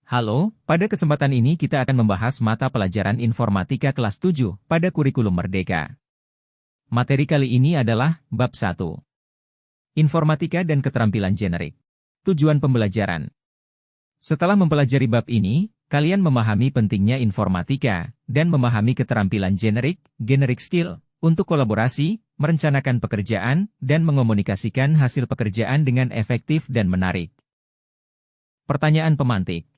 Halo, pada kesempatan ini kita akan membahas mata pelajaran Informatika kelas 7 pada kurikulum Merdeka. Materi kali ini adalah Bab 1. Informatika dan Keterampilan Generik. Tujuan pembelajaran. Setelah mempelajari bab ini, kalian memahami pentingnya informatika dan memahami keterampilan generik skill, untuk kolaborasi, merencanakan pekerjaan, dan mengomunikasikan hasil pekerjaan dengan efektif dan menarik. Pertanyaan pemantik.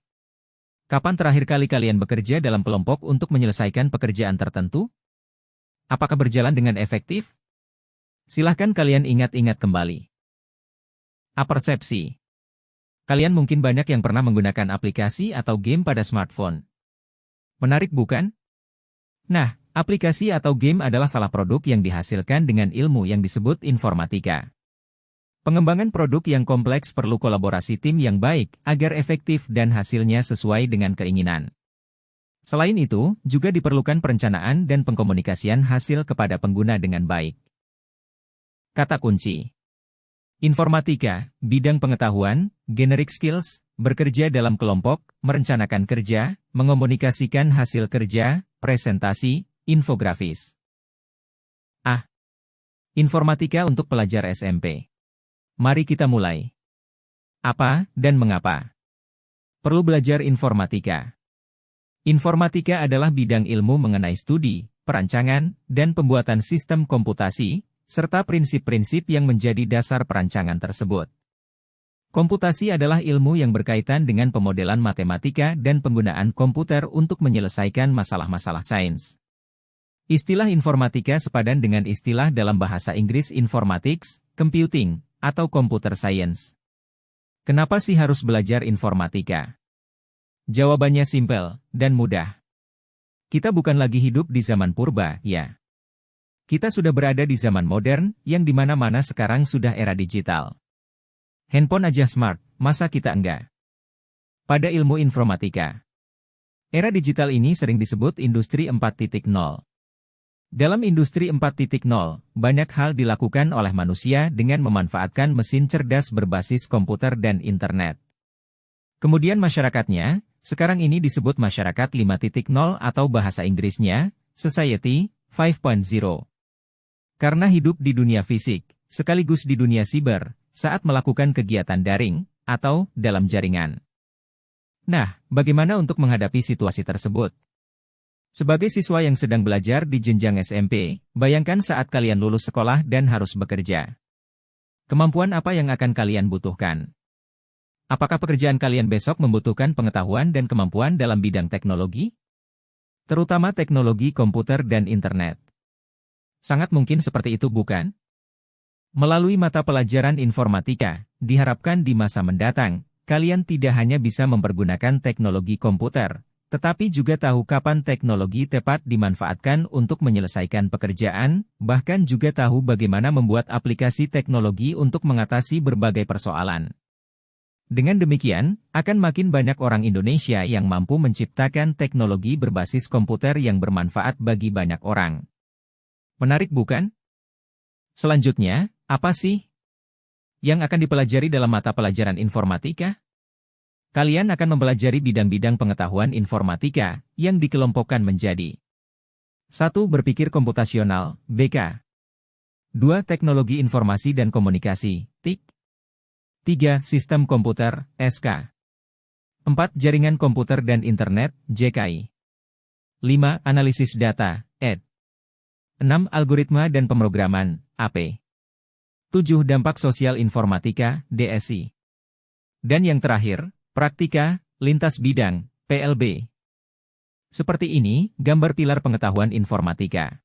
Kapan terakhir kali kalian bekerja dalam kelompok untuk menyelesaikan pekerjaan tertentu? Apakah berjalan dengan efektif? Silahkan kalian ingat-ingat kembali. Apersepsi. Kalian mungkin banyak yang pernah menggunakan aplikasi atau game pada smartphone. Menarik bukan? Nah, aplikasi atau game adalah salah produk yang dihasilkan dengan ilmu yang disebut informatika. Pengembangan produk yang kompleks perlu kolaborasi tim yang baik agar efektif dan hasilnya sesuai dengan keinginan. Selain itu, juga diperlukan perencanaan dan pengkomunikasian hasil kepada pengguna dengan baik. Kata kunci. Informatika, bidang pengetahuan, generic skills, bekerja dalam kelompok, merencanakan kerja, mengomunikasikan hasil kerja, presentasi, infografis. Informatika untuk pelajar SMP. Mari kita mulai. Apa dan mengapa? Perlu belajar informatika. Informatika adalah bidang ilmu mengenai studi, perancangan, dan pembuatan sistem komputasi, serta prinsip-prinsip yang menjadi dasar perancangan tersebut. Komputasi adalah ilmu yang berkaitan dengan pemodelan matematika dan penggunaan komputer untuk menyelesaikan masalah-masalah sains. Istilah informatika sepadan dengan istilah dalam bahasa Inggris informatics, computing, atau computer science. Kenapa sih harus belajar informatika? Jawabannya simpel dan mudah. Kita bukan lagi hidup di zaman purba, ya. Kita sudah berada di zaman modern, yang di mana-mana sekarang sudah era digital. Handphone aja smart, masa kita enggak? Pada ilmu informatika. Era digital ini sering disebut industri 4.0. Dalam industri 4.0, banyak hal dilakukan oleh manusia dengan memanfaatkan mesin cerdas berbasis komputer dan internet. Kemudian masyarakatnya, sekarang ini disebut masyarakat 5.0 atau bahasa Inggrisnya, Society 5.0. Karena hidup di dunia fisik, sekaligus di dunia siber, saat melakukan kegiatan daring, atau dalam jaringan. Nah, bagaimana untuk menghadapi situasi tersebut? Sebagai siswa yang sedang belajar di jenjang SMP, bayangkan saat kalian lulus sekolah dan harus bekerja. Kemampuan apa yang akan kalian butuhkan? Apakah pekerjaan kalian besok membutuhkan pengetahuan dan kemampuan dalam bidang teknologi? Terutama teknologi komputer dan internet. Sangat mungkin seperti itu, bukan? Melalui mata pelajaran informatika, diharapkan di masa mendatang, kalian tidak hanya bisa mempergunakan teknologi komputer, tetapi juga tahu kapan teknologi tepat dimanfaatkan untuk menyelesaikan pekerjaan, bahkan juga tahu bagaimana membuat aplikasi teknologi untuk mengatasi berbagai persoalan. Dengan demikian, akan makin banyak orang Indonesia yang mampu menciptakan teknologi berbasis komputer yang bermanfaat bagi banyak orang. Menarik bukan? Selanjutnya, apa sih yang akan dipelajari dalam mata pelajaran informatika? Kalian akan mempelajari bidang-bidang pengetahuan informatika yang dikelompokkan menjadi 1. Berpikir komputasional, BK. 2. Teknologi informasi dan komunikasi, TIK. 3. Sistem komputer, SK. 4. Jaringan komputer dan internet, JKI. 5. Analisis data, ED. 6. Algoritma dan pemrograman, AP. 7. Dampak sosial informatika, DSI. Dan yang terakhir, praktika, lintas bidang, PLB. Seperti ini, gambar pilar pengetahuan informatika.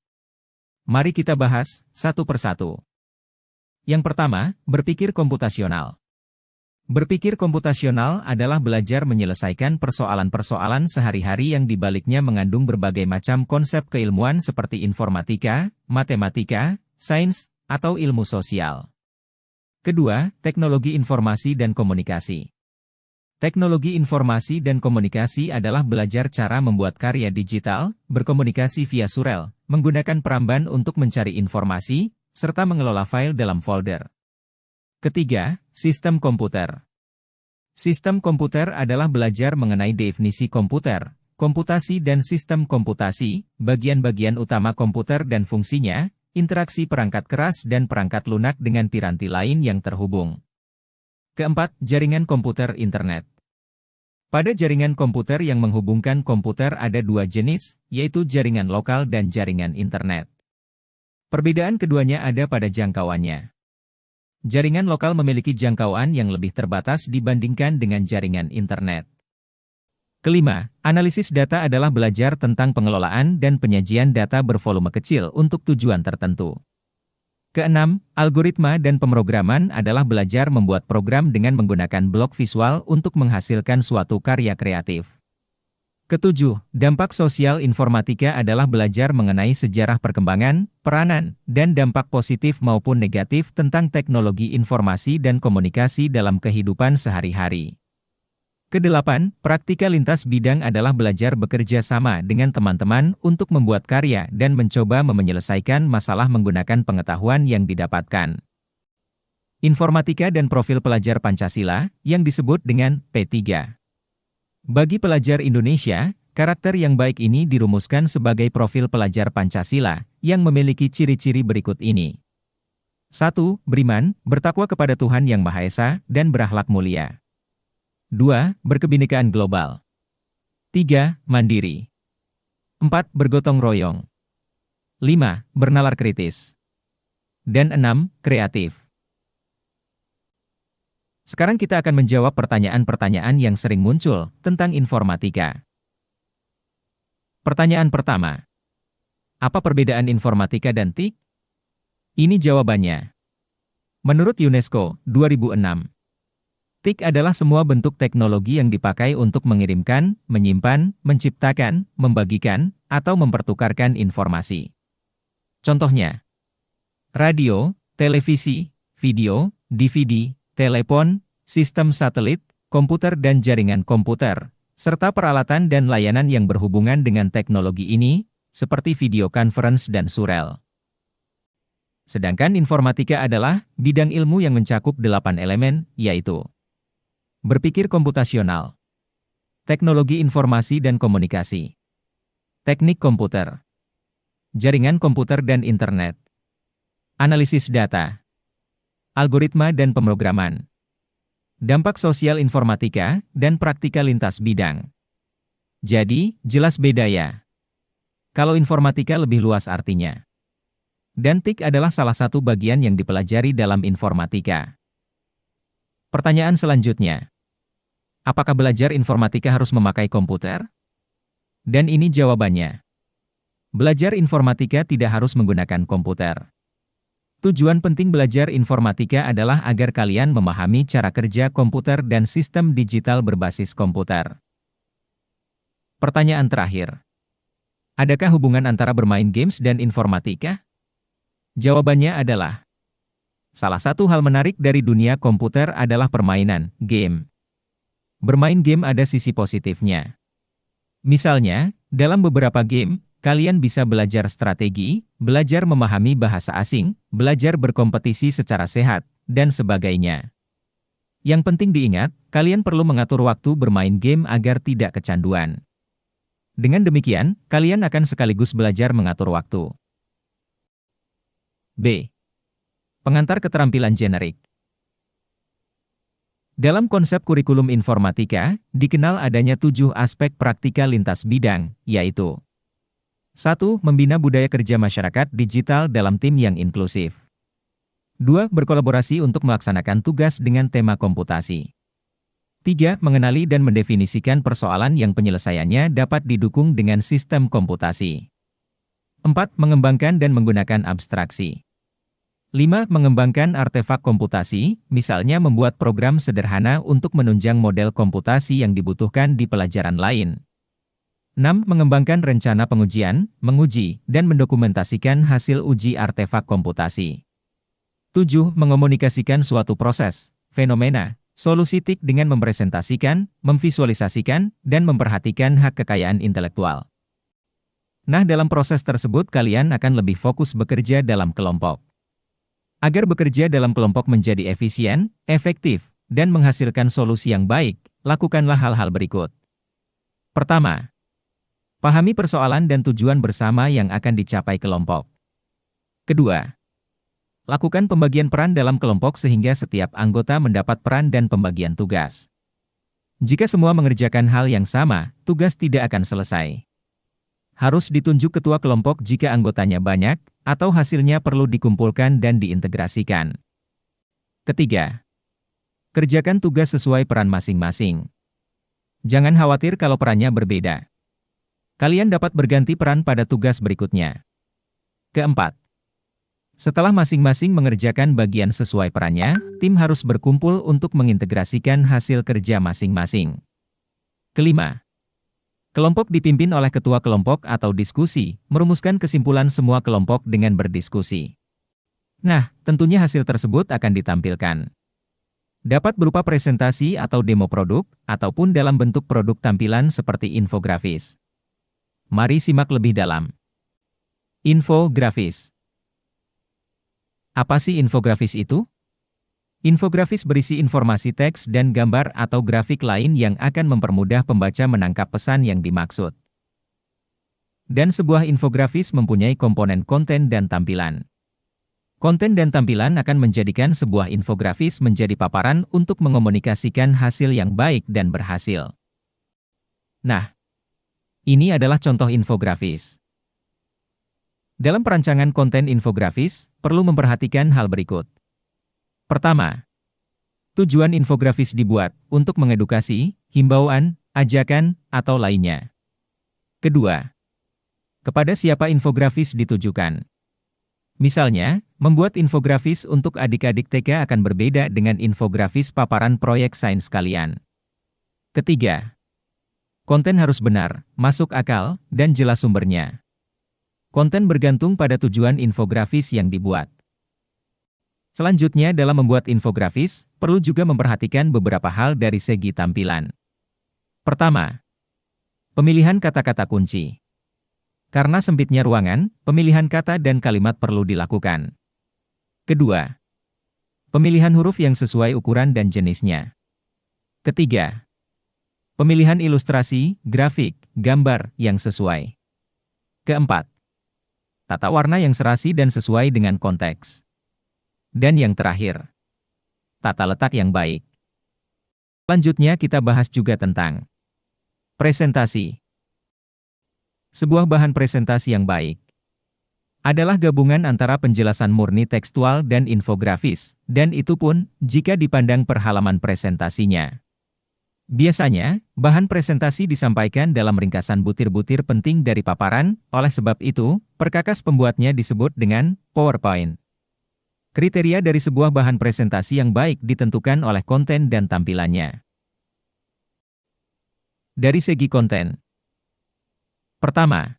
Mari kita bahas, satu persatu. Yang pertama, berpikir komputasional. Berpikir komputasional adalah belajar menyelesaikan persoalan-persoalan sehari-hari yang dibaliknya mengandung berbagai macam konsep keilmuan seperti informatika, matematika, sains, atau ilmu sosial. Kedua, teknologi informasi dan komunikasi. Teknologi informasi dan komunikasi adalah belajar cara membuat karya digital, berkomunikasi via surel, menggunakan peramban untuk mencari informasi, serta mengelola file dalam folder. Ketiga, sistem komputer. Sistem komputer adalah belajar mengenai definisi komputer, komputasi dan sistem komputasi, bagian-bagian utama komputer dan fungsinya, interaksi perangkat keras dan perangkat lunak dengan piranti lain yang terhubung. Keempat, jaringan komputer internet. Pada jaringan komputer yang menghubungkan komputer ada dua jenis, yaitu jaringan lokal dan jaringan internet. Perbedaan keduanya ada pada jangkauannya. Jaringan lokal memiliki jangkauan yang lebih terbatas dibandingkan dengan jaringan internet. Kelima, analisis data adalah belajar tentang pengelolaan dan penyajian data bervolume kecil untuk tujuan tertentu. Keenam, algoritma dan pemrograman adalah belajar membuat program dengan menggunakan blok visual untuk menghasilkan suatu karya kreatif. Ketujuh, dampak sosial informatika adalah belajar mengenai sejarah perkembangan, peranan, dan dampak positif maupun negatif tentang teknologi informasi dan komunikasi dalam kehidupan sehari-hari. Kedelapan, praktika lintas bidang adalah belajar bekerja sama dengan teman-teman untuk membuat karya dan mencoba menyelesaikan masalah menggunakan pengetahuan yang didapatkan. Informatika dan profil pelajar Pancasila, yang disebut dengan P3. Bagi pelajar Indonesia, karakter yang baik ini dirumuskan sebagai profil pelajar Pancasila, yang memiliki ciri-ciri berikut ini. 1. Beriman, bertakwa kepada Tuhan Yang Maha Esa, dan berakhlak mulia. 2. Berkebinekaan global. 3. Mandiri. 4. Bergotong royong. 5. Bernalar kritis. Dan 6. Kreatif. Sekarang kita akan menjawab pertanyaan-pertanyaan yang sering muncul tentang informatika. Pertanyaan pertama. Apa perbedaan informatika dan TIK? Ini jawabannya. Menurut UNESCO, 2006. TIK adalah semua bentuk teknologi yang dipakai untuk mengirimkan, menyimpan, menciptakan, membagikan, atau mempertukarkan informasi. Contohnya, radio, televisi, video, DVD, telepon, sistem satelit, komputer dan jaringan komputer, serta peralatan dan layanan yang berhubungan dengan teknologi ini, seperti video conference dan surel. Sedangkan informatika adalah bidang ilmu yang mencakup 8 elemen, yaitu berpikir komputasional, teknologi informasi dan komunikasi, teknik komputer, jaringan komputer dan internet, analisis data, algoritma dan pemrograman, dampak sosial informatika, dan praktika lintas bidang. Jadi, jelas beda ya. Kalau informatika lebih luas artinya. Dan TIK adalah salah satu bagian yang dipelajari dalam informatika. Pertanyaan selanjutnya. Apakah belajar informatika harus memakai komputer? Dan ini jawabannya. Belajar informatika tidak harus menggunakan komputer. Tujuan penting belajar informatika adalah agar kalian memahami cara kerja komputer dan sistem digital berbasis komputer. Pertanyaan terakhir. Adakah hubungan antara bermain games dan informatika? Jawabannya adalah, salah satu hal menarik dari dunia komputer adalah permainan, game. Bermain game ada sisi positifnya. Misalnya, dalam beberapa game, kalian bisa belajar strategi, belajar memahami bahasa asing, belajar berkompetisi secara sehat, dan sebagainya. Yang penting diingat, kalian perlu mengatur waktu bermain game agar tidak kecanduan. Dengan demikian, kalian akan sekaligus belajar mengatur waktu. B. Pengantar keterampilan generik. Dalam konsep kurikulum informatika, dikenal adanya 7 aspek praktika lintas bidang, yaitu 1. Membina budaya kerja masyarakat digital dalam tim yang inklusif. 2. Berkolaborasi untuk melaksanakan tugas dengan tema komputasi. 3. Mengenali dan mendefinisikan persoalan yang penyelesaiannya dapat didukung dengan sistem komputasi. 4. Mengembangkan dan menggunakan abstraksi. 5. Mengembangkan artefak komputasi, misalnya membuat program sederhana untuk menunjang model komputasi yang dibutuhkan di pelajaran lain. 6. Mengembangkan rencana pengujian, menguji, dan mendokumentasikan hasil uji artefak komputasi. 7. Mengomunikasikan suatu proses, fenomena, solusi TIK dengan mempresentasikan, memvisualisasikan, dan memperhatikan hak kekayaan intelektual. Nah, dalam proses tersebut kalian akan lebih fokus bekerja dalam kelompok. Agar bekerja dalam kelompok menjadi efisien, efektif, dan menghasilkan solusi yang baik, lakukanlah hal-hal berikut. Pertama, pahami persoalan dan tujuan bersama yang akan dicapai kelompok. Kedua, lakukan pembagian peran dalam kelompok sehingga setiap anggota mendapat peran dan pembagian tugas. Jika semua mengerjakan hal yang sama, tugas tidak akan selesai. Harus ditunjuk ketua kelompok jika anggotanya banyak, atau hasilnya perlu dikumpulkan dan diintegrasikan. Ketiga, kerjakan tugas sesuai peran masing-masing. Jangan khawatir kalau perannya berbeda. Kalian dapat berganti peran pada tugas berikutnya. Keempat, setelah masing-masing mengerjakan bagian sesuai perannya, tim harus berkumpul untuk mengintegrasikan hasil kerja masing-masing. Kelima, kelompok dipimpin oleh ketua kelompok atau diskusi, merumuskan kesimpulan semua kelompok dengan berdiskusi. Nah, tentunya hasil tersebut akan ditampilkan. Dapat berupa presentasi atau demo produk, ataupun dalam bentuk produk tampilan seperti infografis. Mari simak lebih dalam. Infografis. Apa sih infografis itu? Infografis berisi informasi teks dan gambar atau grafik lain yang akan mempermudah pembaca menangkap pesan yang dimaksud. Dan sebuah infografis mempunyai komponen konten dan tampilan. Konten dan tampilan akan menjadikan sebuah infografis menjadi paparan untuk mengomunikasikan hasil yang baik dan berhasil. Nah, ini adalah contoh infografis. Dalam perancangan konten infografis, perlu memperhatikan hal berikut. Pertama, tujuan infografis dibuat untuk mengedukasi, himbauan, ajakan, atau lainnya. Kedua, kepada siapa infografis ditujukan. Misalnya, membuat infografis untuk adik-adik TK akan berbeda dengan infografis paparan proyek sains kalian. Ketiga, konten harus benar, masuk akal, dan jelas sumbernya. Konten bergantung pada tujuan infografis yang dibuat. Selanjutnya dalam membuat infografis, perlu juga memperhatikan beberapa hal dari segi tampilan. Pertama, pemilihan kata-kata kunci. Karena sempitnya ruangan, pemilihan kata dan kalimat perlu dilakukan. Kedua, pemilihan huruf yang sesuai ukuran dan jenisnya. Ketiga, pemilihan ilustrasi, grafik, gambar yang sesuai. Keempat, tata warna yang serasi dan sesuai dengan konteks. Dan yang terakhir, tata letak yang baik. Selanjutnya kita bahas juga tentang presentasi. Sebuah bahan presentasi yang baik adalah gabungan antara penjelasan murni tekstual dan infografis, dan itu pun jika dipandang per halaman presentasinya. Biasanya, bahan presentasi disampaikan dalam ringkasan butir-butir penting dari paparan, oleh sebab itu, perkakas pembuatnya disebut dengan PowerPoint. Kriteria dari sebuah bahan presentasi yang baik ditentukan oleh konten dan tampilannya. Dari segi konten. Pertama,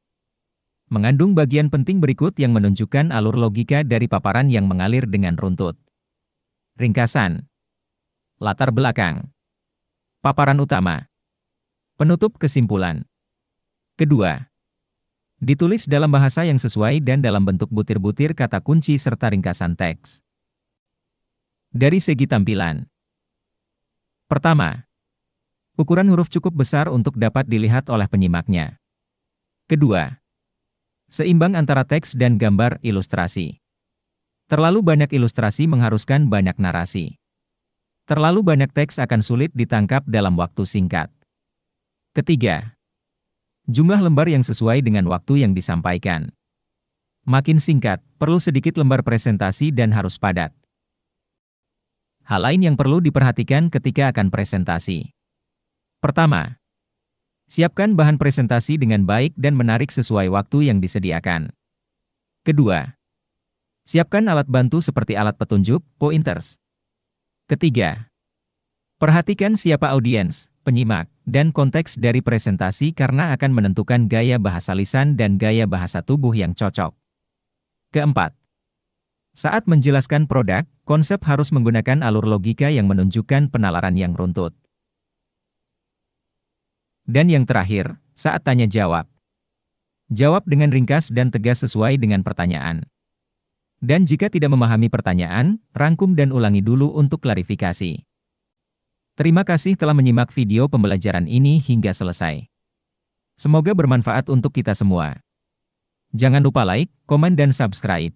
mengandung bagian penting berikut yang menunjukkan alur logika dari paparan yang mengalir dengan runtut. Ringkasan. Latar belakang. Paparan utama. Penutup kesimpulan. Kedua, ditulis dalam bahasa yang sesuai dan dalam bentuk butir-butir kata kunci serta ringkasan teks. Dari segi tampilan. Pertama, ukuran huruf cukup besar untuk dapat dilihat oleh penyimaknya. Kedua, seimbang antara teks dan gambar ilustrasi. Terlalu banyak ilustrasi mengharuskan banyak narasi. Terlalu banyak teks akan sulit ditangkap dalam waktu singkat. Ketiga, jumlah lembar yang sesuai dengan waktu yang disampaikan. Makin singkat, perlu sedikit lembar presentasi dan harus padat. Hal lain yang perlu diperhatikan ketika akan presentasi. Pertama, siapkan bahan presentasi dengan baik dan menarik sesuai waktu yang disediakan. Kedua, siapkan alat bantu seperti alat petunjuk, pointers. Ketiga, perhatikan siapa audiens, penyimak, dan konteks dari presentasi karena akan menentukan gaya bahasa lisan dan gaya bahasa tubuh yang cocok. Keempat, saat menjelaskan produk, konsep harus menggunakan alur logika yang menunjukkan penalaran yang runtut. Dan yang terakhir, saat tanya jawab. Jawab dengan ringkas dan tegas sesuai dengan pertanyaan. Dan jika tidak memahami pertanyaan, rangkum dan ulangi dulu untuk klarifikasi. Terima kasih telah menyimak video pembelajaran ini hingga selesai. Semoga bermanfaat untuk kita semua. Jangan lupa like, komen dan subscribe.